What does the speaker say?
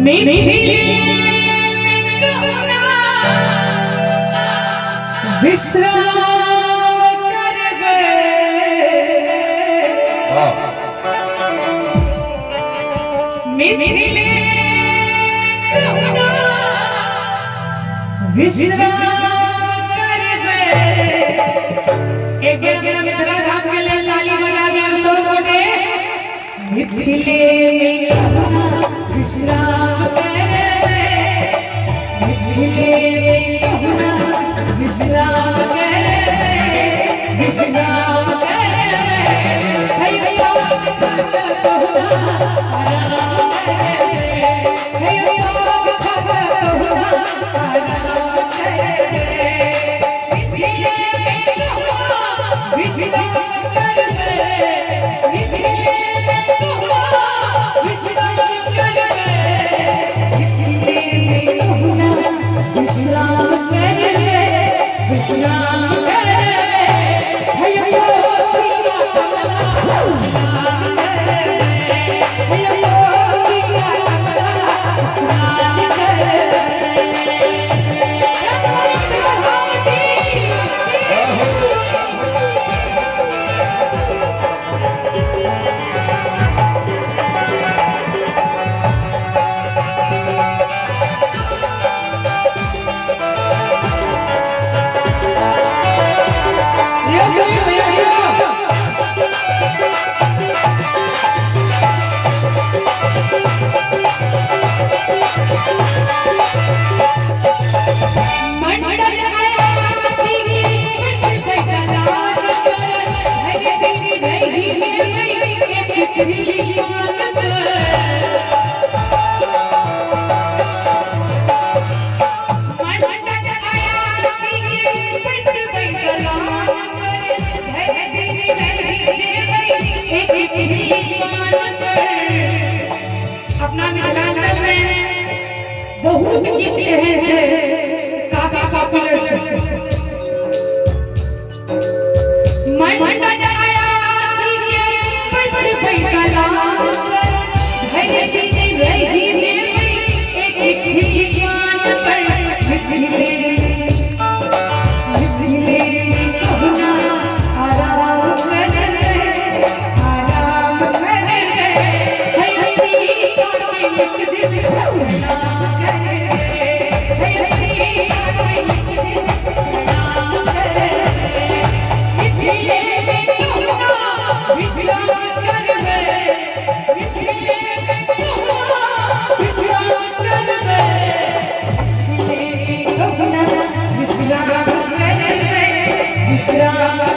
मिथिले विश्राम करबे मिथिले विश्राम करबे एक मिथिला धाम के लिए ताली बजा दिया सबको ने मिथिले विश्राम करबे मिथिले विश्राम करबे विश्राम करबे हैया अपना मिथिलांचल में बहुत किसी हैं से काफी पॉपुलर है मंडा जगाया सीखे पैसे पैसा धैर्य दीजिए रही दीजिए एक ही ज्ञान पर मिथिले कहना आराम करने आराम करने हैया विश्राम